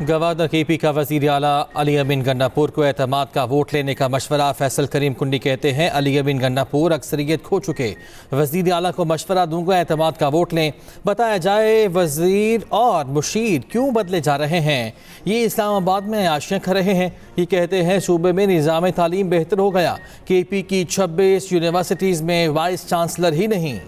Governor KP का वज़ीर आला अली अमीन गन्नापुर को एतमाद का वोट लेने का मशवरा। फैसल करीम कुंडी कहते हैं अली अमीन गन्नापुर अक्सरियत खो चुके, वज़ीर आला को मशवरा दूंगा एतमाद का वोट लें। बताया जाए वज़ीर और मुशीर क्यों बदले जा रहे हैं। ये इस्लामाबाद में आशियाँ खा रहे हैं। ये कहते हैं सूबे में निज़ाम तालीम बेहतर हो गया, KP की 26 यूनिवर्सिटीज़ में वाइस चांसलर ही नहीं।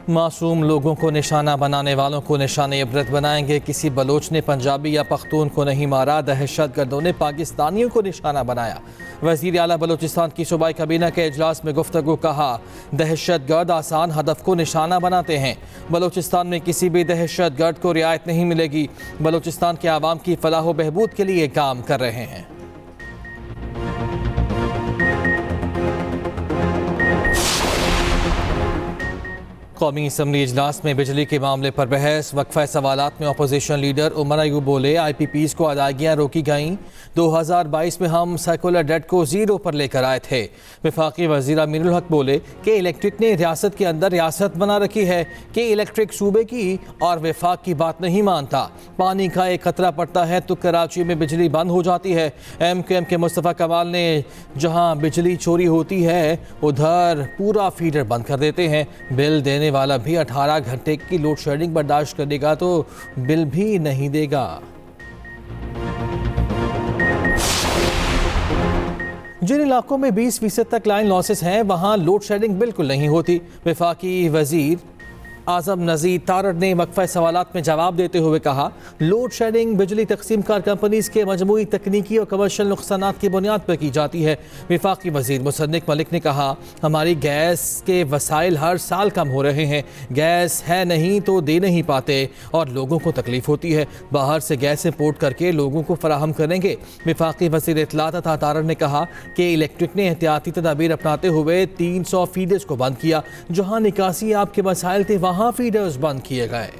मासूम लोगों को निशाना बनाने वालों को निशाने इबरत बनाएंगे। किसी बलोच ने पंजाबी या पख्तून को नहीं मारा, दहशत गर्दों ने पाकिस्तानियों को निशाना बनाया। वज़ीर आला बलोचिस्तान की सूबाई काबीना के इजलास में गुफ्तगू। कहा दहशत गर्द आसान हदफ को निशाना बनाते हैं। बलोचिस्तान में किसी भी दहशत गर्द को रियायत नहीं मिलेगी। बलोचिस्तान के आवाम की फलाह व बहबूद के लिए काम कर रहे हैं। कौमी असम्बली इजलास में बिजली के मामले पर बहस। वक्फा सवालात में अपोजिशन लीडर उमर अयूब बोले IPPs को अदायगियाँ रोकी गईं। 2022 में हम सेकुलर डेट को ज़ीरो पर लेकर आए थे। वफाकी वज़ीर अमीरुल हक बोले कि इलेक्ट्रिक ने रियासत के अंदर रियासत बना रखी है कि इलेक्ट्रिक सूबे की और वफाक की बात नहीं मानता। पानी का एक खतरा पड़ता है तो कराची में बिजली बंद हो जाती है। MQM के मुस्तफ़ा कमाल ने जहाँ बिजली चोरी होती है उधर पूरा फीडर बंद कर देते हैं। बिल देने वाला भी 18 घंटे की लोड शेडिंग बर्दाश्त करेगा तो बिल भी नहीं देगा। जिन इलाकों में 20% तक लाइन लॉसेस हैं वहां लोड शेडिंग बिल्कुल नहीं होती। वफाकी वजीर आज़म नज़ीर तारड़ ने वक्फा सवालात में जवाब देते हुए कहा लोड शेडिंग बिजली तकसीम कार कंपनीज के मजमूई तकनीकी और कमर्शल नुकसानात की बुनियाद पर की जाती है। वफाकी वजीर मुसन्निक मलिक ने कहा हमारी गैस के वसाइल हर साल कम हो रहे हैं। गैस है नहीं तो दे नहीं पाते और लोगों को तकलीफ होती है। बाहर से गैस इंपोर्ट करके लोगों को फराहम करेंगे। वफाकी वजीर इत्तलात अता तारड़ ने कहा कि इलेक्ट्रिक ने एहतियाती तदाबीर अपनाते हुए 300 फीडर्स को बंद किया। जहाँ निकासी आपके मसाइल थे वहाँ फीडर्स बंद किए गए।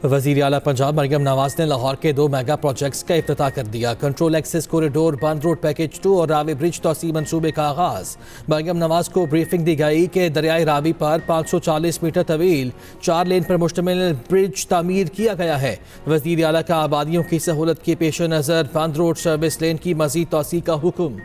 वज़ीर आला पंजाब मरियम नवाज ने लाहौर के 2 मेगा प्रोजेक्ट्स का इफ्तिताह कर दिया। कंट्रोल एक्सेस कॉरिडोर, बंद रोड पैकेज 2 और रावी ब्रिज तोसी मंसूबे का आगाज। मरियम नवाज को ब्रीफिंग दी गई कि दरियाई रावी पर 540 मीटर तवील 4 लेन पर मुश्तमिल ब्रिज तामीर किया गया है। वज़ीर आला का आबादियों की सहूलत के पेश नज़र बंद रोड सर्विस लेन की मज़ीद तोसी का हुक्म।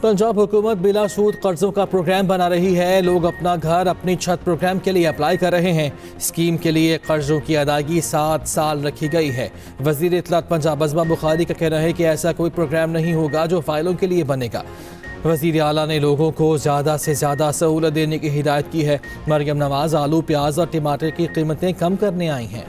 पंजाब हुकूमत बिला सूद कर्जों का प्रोग्राम बना रही है। लोग अपना घर अपनी छत प्रोग्राम के लिए अप्लाई कर रहे हैं। स्कीम के लिए कर्जों की अदायगी 7 साल रखी गई है। वज़ीर इत्तलात पंजाब अज़मा बुखारी का कहना है कि ऐसा कोई प्रोग्राम नहीं होगा जो फाइलों के लिए बनेगा। वज़ीर आला ने लोगों को ज़्यादा से ज़्यादा सहूलत देने की हिदायत की है। मरियम नवाज आलू, प्याज और टमाटर की कीमतें कम करने आई हैं।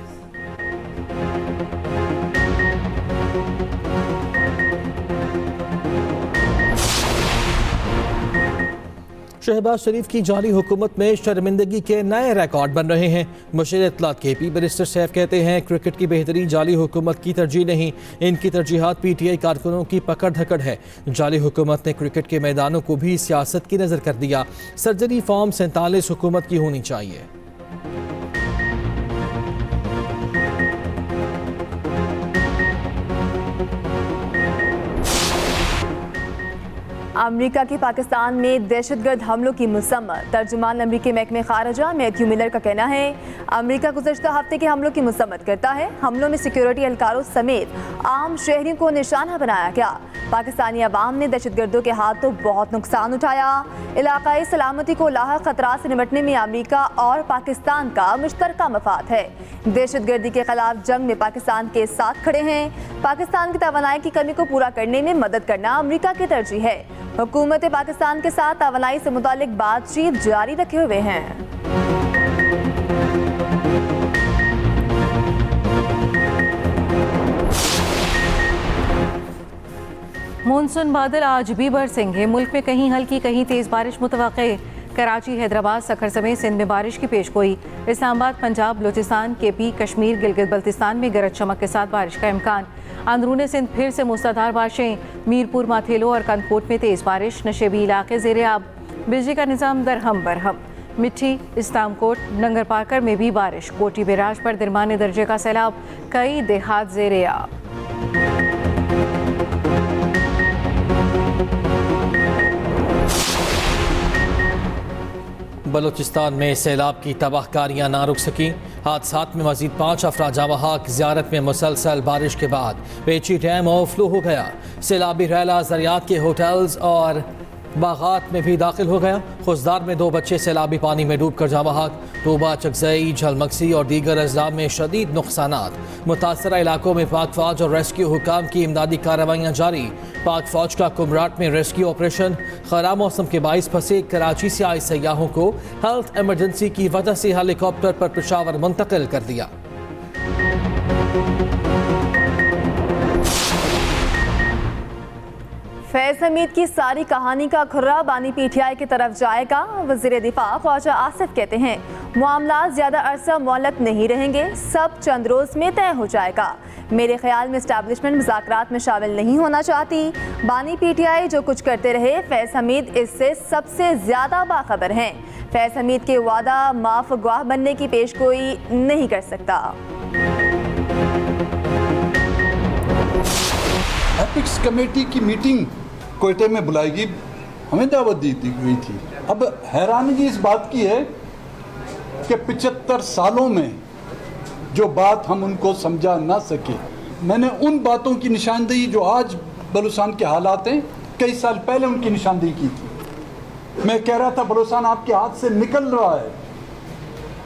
शहबाज शरीफ की जाली हुकूमत में शर्मिंदगी के नए रिकॉर्ड बन रहे हैं। मुशीर इत्तलात KP बैरिस्टर सैफ कहते हैं क्रिकेट की बेहतरी जाली हुकूमत की तरजीह नहीं, इनकी तरजीहात PTI कारकुनों की पकड़ धकड़ है। जाली हुकूमत ने क्रिकेट के मैदानों को भी सियासत की नज़र कर दिया। सर्जरी फॉर्म 47 हुकूमत की होनी चाहिए। अमेरिका की पाकिस्तान में दहशतगर्द हमलों की मुसम्मत। तर्जुमान अमेरिकी महकमे खारजा मैथ्यू मिलर का कहना है अमेरिका गुज़श्ता हफ्ते के हमलों की मुसम्मत करता है। हमलों में सिक्योरिटी एहलकारों समेत आम शहरियों को निशाना बनाया गया। पाकिस्तानी अवाम ने दहशतगर्दों के हाथों बहुत नुकसान उठाया। इलाकाई सलामती को लाहक खतरात से निपटने में अमेरिका और पाकिस्तान का मुश्तरका मफाद है। दहशतगर्दी के खिलाफ जंग में पाकिस्तान के साथ खड़े हैं। पाकिस्तान की तवानाई की कमी को पूरा करने में मदद करना अमेरिका की तरजीह है। हुकूमत पाकिस्तान के साथ तवानाई से मुतालिक बातचीत जारी रखे हुए हैं। मानसून बादल आज भी बरसेंगे। मुल्क में कहीं हल्की कहीं तेज बारिश मुतवक्के। कराची, हैदराबाद, सखर समेत सिंध में बारिश की पेशगोई। इस्लामाबाद, पंजाब, बलूचिस्तान, KP, कश्मीर, गिलगित बल्तिस्तान में गरज चमक के साथ बारिश का इम्कान। अंदरूनी सिंध फिर से मूसलाधार बारिशें। मीरपुर, माथेलो और कनकोट में तेज बारिश। नशेबी इलाके ज़ेरे आब। बिजली का निज़ाम दरहम बरहम। मिठी, इस्लामकोट, नंगर पाकर में भी बारिश। कोटी बैराज पर दरमियाने दर्जे का सैलाब, कई देहात ज़ेरे आब। बलूचिस्तान में सैलाब की तबाहकारियाँ ना रुक सकीं। हादसात में मजीद 5 अफराद जाँ बहक। ज़ियारत में मुसलसल बारिश के बाद पेची डैम ओवरफ्लो हो गया। सैलाबी रैला ज़रियात के होटल्स और बागात में भी दाखिल हो गया। खुशदार में 2 बच्चे सैलाबी पानी में डूब कर जाँ बहक। टोबा, चकजई, झलमक्सी और दीगर अजला में शदीद नुकसानात। मुतासरा इलाकों में पाक फौज और रेस्क्यू हुकाम की इमदादी कार्रवाइयाँ जारी। पाक फौज का कुमराट में रेस्क्यू ऑपरेशन। खराब मौसम के बाइस फंसे कराची से आए सयाहों को हेल्थ इमरजेंसी की वजह से हेलीकॉप्टर पर पेशावर मुंतकिल कर दिया। फैज़ हमीद की सारी कहानी का खुर्रा बानी पीटीआई की तरफ जाएगा। वज़ीर दिफा ख्वाजा आसिफ कहते हैं मामला ज़्यादा अरसा मुअल्लक नहीं रहेंगे, सब चंद रोज़ में तय हो जाएगा। मेरे ख्याल में इस्टेब्लिशमेंट मुज़ाकरात में शामिल नहीं होना चाहती। बानी पीटीआई जो कुछ करते रहे, फैज़ हमीद इससे सबसे ज़्यादा बाखबर हैं। फैज़ हमीद के वादा माफ गवाह बनने की पेशगोई नहीं कर सकता। एपिक्स कमेटी की मीटिंग कोयटे में बुलाएगी, हमें दावत दी गई थी। अब हैरानगी इस बात की है कि 75 सालों में जो बात हम उनको समझा ना सके, मैंने उन बातों की निशानदेही जो आज बलूचिस्तान के हालात हैं, कई साल पहले उनकी निशानदेही की थी। मैं कह रहा था बलूचिस्तान आपके हाथ से निकल रहा है,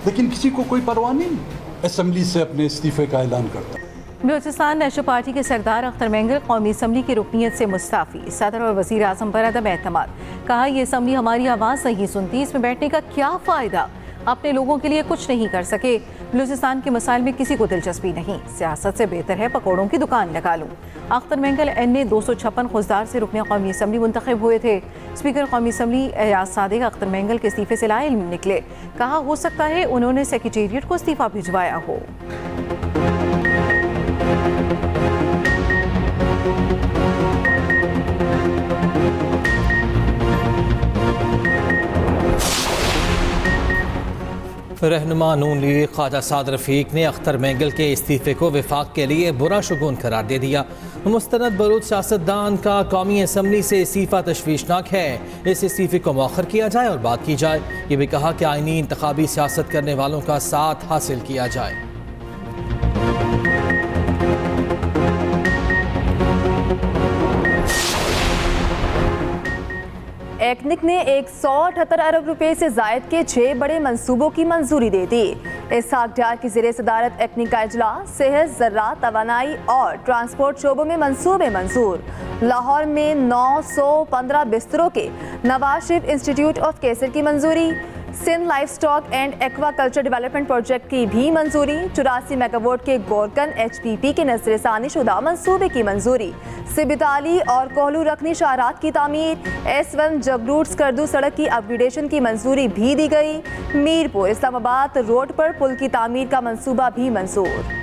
लेकिन किसी को कोई परवाह नहीं। असेंबली से अपने इस्तीफे का ऐलान करता। बलूचिस्तान नेशनल पार्टी के सरदार अख्तर मेंगल कौमी असम्बली की रुकनीत से मुस्ताफ़ी। सदर और वज़ीर आज़म पर अदम एतमाद। कहा ये असम्बली हमारी आवाज़ नहीं सुनती, इसमें बैठने का क्या फ़ायदा, अपने लोगों के लिए कुछ नहीं कर सके। बलूचिस्तान के मसाइल में किसी को दिलचस्पी नहीं, सियासत से बेहतर है पकौड़ों की दुकान लगा लूँ। अख्तर मेंगल NA 256 खुशदार से रुकने कौमी असम्बली मुंतखब हुए थे। स्पीकर कौमी असम्बली एयाज सादिक अख्तर मेंगल के इस्तीफे से लाइल्म निकले। कहा हो सकता है उन्होंने सेक्रेटेरिएट को इस्तीफा भिजवाया हो। रहनुमा नून लीग ख्वाजा साद रफीक ने अख्तर मेंगल के इस्तीफे को विफाक के लिए बुरा शुगून करार दे दिया। मुस्तनद बलूच सियासतदान का कौमी असम्बली से इस्तीफा तशवीशनाक है, इस इस्तीफे को मौखर किया जाए और बात की जाए। ये भी कहा कि आईनी इंतखाबी सियासत करने वालों का साथ हासिल किया जाए। एक्निक ने 178 अरब रुपए से जायद के 6 बड़े मंसूबों की मंजूरी दे दी। इसहाक डार की ज़ेरे सदारत एक्निक का इजलास। सेहत, ज़राअत, तवानाई और ट्रांसपोर्ट शोबों में मंसूबे मंजूर। लाहौर में 915 बिस्तरों के Nawaz Sharif institute of cancer की मंजूरी। Sindh life stock and aquaculture development project की भी मंजूरी। 84 मेगावाट के गोरकन HPP के नजरसानी शुदा मंसूबे की मंजूरी। सिबिताली और कोहलू रखनी शाहरात की तामीर। S1 जगरूट स्कर्दू सड़क की अपग्रेडेशन की मंजूरी भी दी गई। मीरपुर इस्लामाबाद रोड पर पुल की तामीर का मंसूबा भी मंजूर।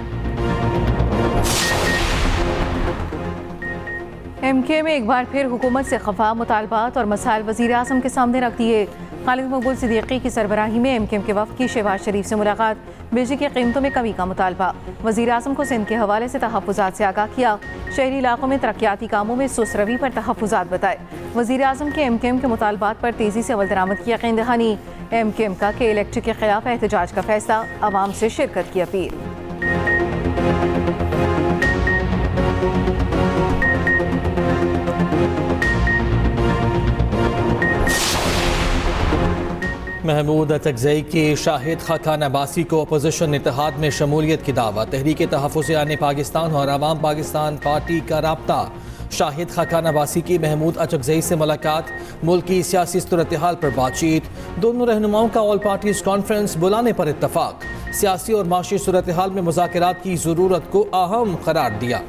MK में एक बार फिर हुकूमत से खफा मुतालबात और मसाइल वज़ीर आज़म के सामने रख दिए। खालिद मकबूल सिद्दीकी की सरबराही में MKM के वफ़द की शहबाज शरीफ से मुलाकात। बिजली की कीमतों में कमी का मुतालबा। वज़ीर आज़म को सिंध के हवाले से तहफ़्फ़ुज़ात से आगाह किया। शहरी इलाकों में तरक्याती कामों में सुस्त रवी पर तहफ़्फ़ुज़ात बताए। वज़ीर आज़म के MKM के मुतालबात पर तेज़ी से अमल दरामद की यकीन दहानी। MKM का के इलेक्ट्रिक के खिलाफ एहतजाज का फैसला, आवाम से शिरकत की अपील। महमूद अतकज़ई की शाहिद खाकान अब्बासी को अपोजिशन इत्तेहाद में शमूलियत की दावत। तहरीक तहफ़्फ़ुज़ आने पाकिस्तान और अवाम पाकिस्तान पार्टी का राब्ता। शाहिद खाकान अब्बासी की महमूद अतकज़ई से मुलाकात। मुल्क की सियासी सूरत-ए-हाल पर बातचीत। दोनों रहनुमाओं का ऑल पार्टीज कॉन्फ्रेंस बुलाने पर इत्तफाक। सियासी और माशी सूरत-ए-हाल में मुज़ाकरात की ज़रूरत को अहम करार दिया।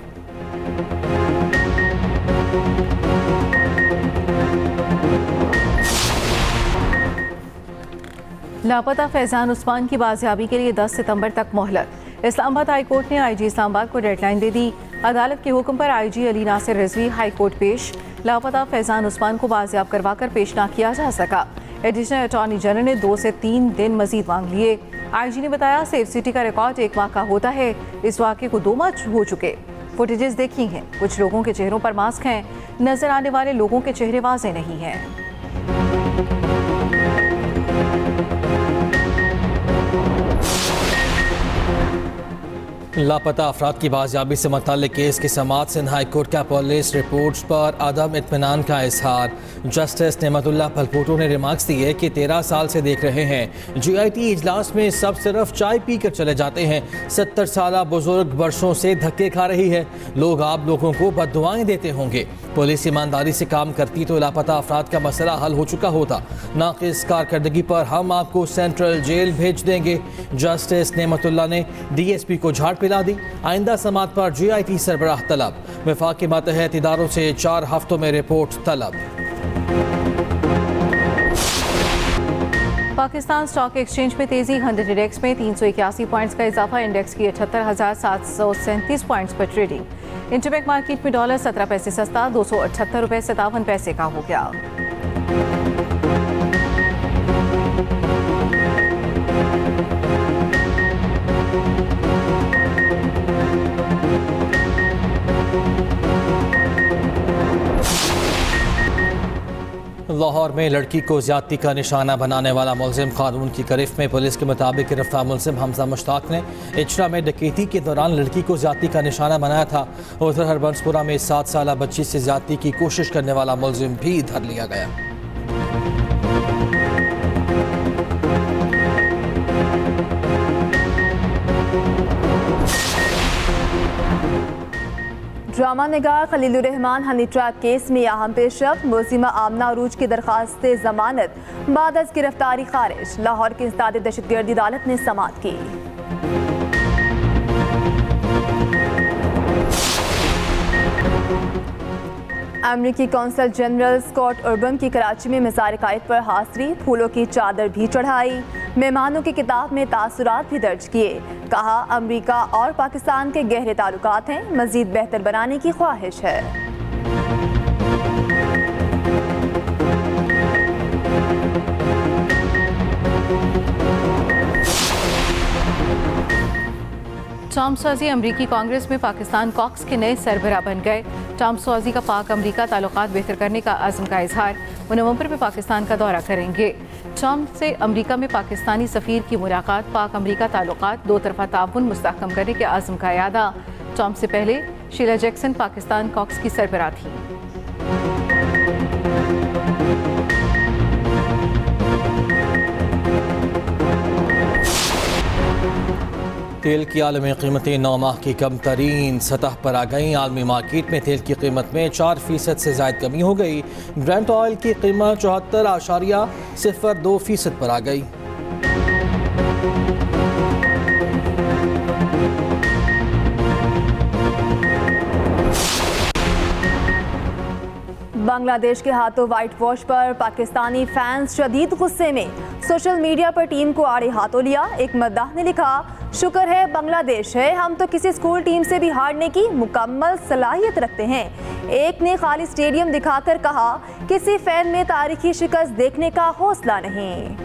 लापता फैज़ान उस्मान की बाजियाबी के लिए 10 सितंबर तक मोहलत। इस्लामाबाद हाई कोर्ट ने IG इस्लामाबाद को डेडलाइन दे दी। अदालत के हुक्म पर IG Ali Nasir Rizvi high court पेश। लापता फैज़ान उस्मान को बाजियाब करवा कर पेश ना किया जा सका। एडिशनल अटॉर्नी जनरल ने 2 से 3 दिन मजीद मांग लिए। आईजी ने बताया सेफ सिटी का रिकॉर्ड 1 माह का होता है, इस वाक़े को 2 माह हो चुके। फुटेजेस देखी हैं, कुछ लोगों के चेहरों पर मास्क हैं, नजर आने वाले लोगों के चेहरे वाज़ेह नहीं हैं। लापता अफराद की बाजियाबी से मुताल्लिक केस की समाअत सिंध हाई कोर्ट का पुलिस रिपोर्ट्स पर अदम इत्मीनान का इजहार। जस्टिस नेमतुल्लाह भलपोटो ने रिमार्क्स दिए कि 13 साल से देख रहे हैं GIT इजलास में सब सिर्फ चाय पी कर चले जाते हैं। 70 साल बुजुर्ग वर्षों से धक्के खा रही है, लोग आप लोगों को बद्दुआएं देते होंगे। पुलिस ईमानदारी से काम करती तो लापता अफराद का मसला हल हो चुका होता। नाक़िस कारकर्दगी पर हम आपको सेंट्रल जेल भेज देंगे। जस्टिस नेमतुल्लाह ने DSP को झाड़ पिला दी। आइंदा समाअत पर GIT सरबराह तलब। वफाक के मातहत इदारों से 4 हफ्तों में रिपोर्ट तलब। पाकिस्तान स्टॉक एक्सचेंज में तेजी, 100 इंडेक्स में 381 पॉइंट्स का इजाफा, इंडेक्स की 78,737 पॉइंट्स पर ट्रेडिंग। इंटरबैंक मार्केट में डॉलर 17 पैसे सस्ता, 278 रुपये 57 पैसे का हो गया। लाहौर में लड़की को ज्यादती का निशाना बनाने वाला मुलजिम कानून की गिरफ्त में। पुलिस के मुताबिक गिरफ्तार मुलजिम हमजा मुश्ताक ने इचरा में डकैती के दौरान लड़की को ज्यादती का निशाना बनाया था। उधर हरबंसपुरा में 7 साल बच्ची से ज्यादती की कोशिश करने वाला मुलजिम भी धर लिया गया। ड्रामा निगार Khalilur Rahman honey trap case में अहम पेशरफ, मुलजिमा आमना अरूज की दरख्वास्त जमानत बाद अज गिरफ्तारी खारिज। लाहौर की इंसदाद दहशतगर्दी अदालत ने समाअत की। अमरीकी कौंसल जनरल स्कॉट अर्बन की कराची में मज़ार कायद पर हाजिरी, फूलों की चादर भी चढ़ाई, मेहमानों की किताब में तासुरात भी दर्ज किए। कहा अमरीका और पाकिस्तान के गहरे ताल्लुकात हैं, मज़ीद बेहतर बनाने की ख्वाहिश है। टॉम सॉजी अमरीकी कांग्रेस में पाकिस्तान कॉक्स के नए सरबराह बन गए। टॉम सॉजी का पाक अमरीका ताल्लुकात बेहतर करने का अज़्म का इजहार, वो नवंबर में पाकिस्तान का दौरा करेंगे। टॉम से अमरीका में पाकिस्तानी सफ़ीर की मुलाकात, पाक अमरीका ताल्लुकात, 2 तरफ़ा ताउन मुस्तहकम करने के अज़्म का यादा। टॉम से पहले शीला जैक्सन पाकिस्तान कॉक्स की सरबराह थी। तेल की आलमी कीमतें 9 माह की कम तरीन सतह पर आ गईं। आलमी मार्केट में तेल की कीमत में 4% से ज़ायद कमी हो गई। ब्रेंट ऑयल की कीमत 74.02% पर आ गई। बांग्लादेश के हाथों व्हाइट वॉश पर पाकिस्तानी फैंस शदीद गुस्से में। सोशल मीडिया पर टीम को आड़े हाथों लिया। एक मद्दाह ने लिखा, शुक्र है बांग्लादेश है, हम तो किसी स्कूल टीम से भी हारने की मुकम्मल सलाहियत रखते हैं। एक ने खाली स्टेडियम दिखाकर कहा, किसी फैन में तारीखी शिकस्त देखने का हौसला नहीं।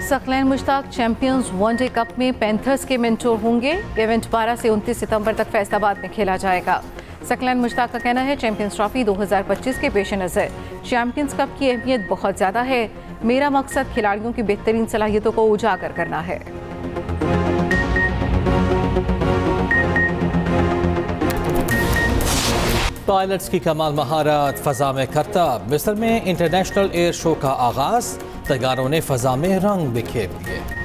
Saqlain Mushtaq champions one day cup में पैंथर्स के मेंटोर होंगे। इवेंट 12 से 29 सितंबर तक फैसलाबाद में खेला जाएगा। सकलैन मुश्ताक का कहना है, चैंपियंस ट्रॉफी 2025 के पेश नज़र चैंपियंस कप की अहमियत बहुत ज़्यादा है। मेरा मकसद खिलाड़ियों की बेहतरीन सलाहियतों को उजागर करना है। पायलट्स की कमाल महारत, फ़ज़ा में करतब। मिस्र में इंटरनेशनल एयर शो का आगाज़, तैयारों ने फ़ज़ा में रंग बिखेर दिए।